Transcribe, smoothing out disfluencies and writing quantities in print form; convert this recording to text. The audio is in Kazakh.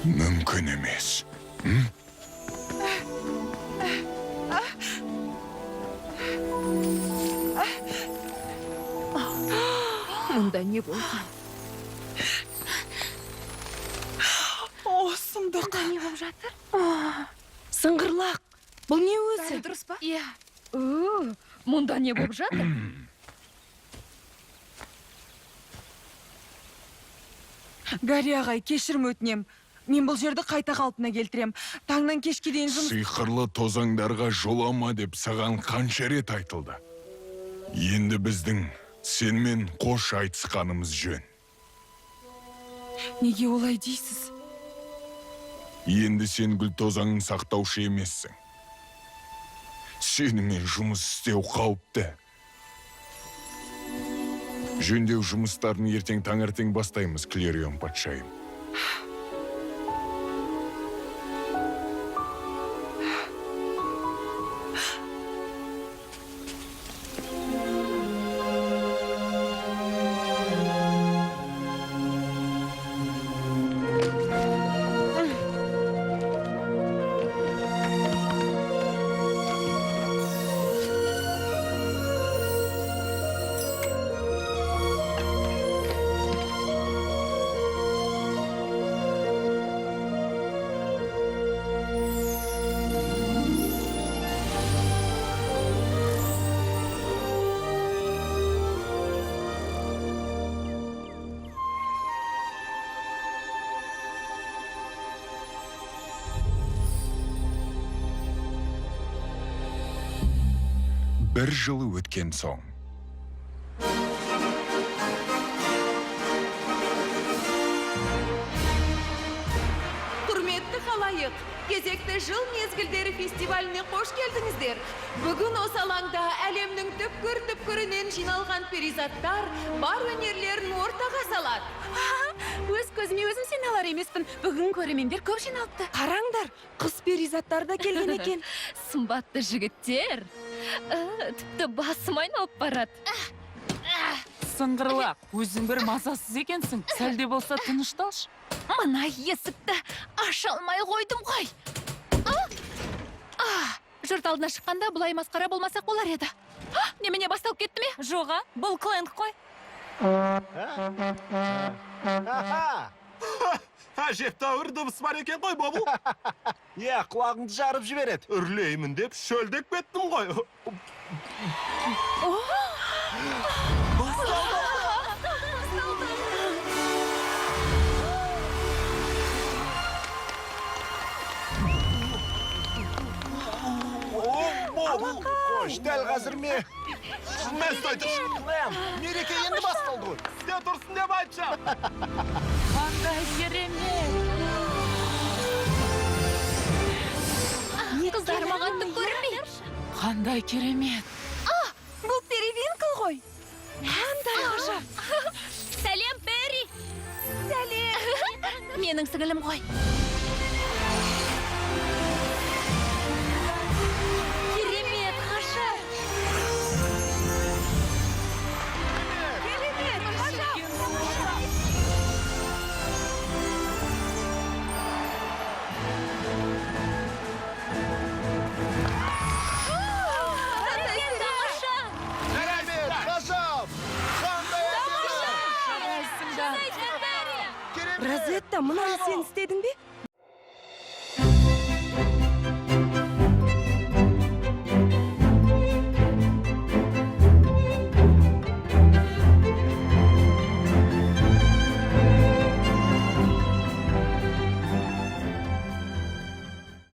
Мүмкін емес. Мұнда не болған? Сұмдық. Не болып жатыр? Сыңғырлақ. Бұл не өзі? Бәрі дұрыс па? Иә. Мұнда не болып жатыр? Гарри ағай, кешірім өтінем. Мен бұл жерді қайта қалпына келтірем. Таңнан кешке дейін жұмыс... Сиқырлы тозаңдарға жолама деп саған қанша рет айтылды. Енді біздің сенмен қош айтысқанымыз жөн. Неге олай дейсіз? Енді сен гүл тозаңын сақтаушы емессің. Сенімен жұмыс істеу қауіпті. Жөндеу жұмыстарын ертең таңертең бастаймыз, Клерион патшайым. Бір жылы өткен соң. Құрметті халайық, кезекті жыл мезгілдері фестиваліне қош келдіңіздер. Бүгін осы алаңда әлемнің түпкір-түпкірінен жиналған перизаттар бар өнерлерін ортаға салады. Өз көзіме өзім сене алар емеспін. Бүгін көрермендер көп жиналыпты. Қараңдар, қыз перизаттар да келген екен. Сымбатты жігіттер. Тіпті басым айналып барады. Сыңғырлақ, өзің бір мазасыз екенсің. Сәлде болса тынышталшы. Мына есікті аша алмай қойдым ғой. Жұрт алдына шыққанда бұлай масқара болмасақ болар еді. Немене басталып кетті ме? Жоға, бұл Кленк қой. Әжептәуір дыбыс бар екен ғой, Бобыл. Е, құлағыңды жарып жібереді. Үрлеймін деп шөлдеп кеттім ғой. Бобыл, қош, дәл қазір ме? Мен стойдым. Мереке енді басталды ғой. Сте тұрсын деп айтшам. Қандай керемет. Қыздар маған түк көрінбей. Қандай керемет. Бұл перевинкл ғой. Қандай ғажап. Сәлем, Пери. Сәлем. Менің сіңілім ғой. Керемет, ғажап. Розетта, мынаны сен істедің бе?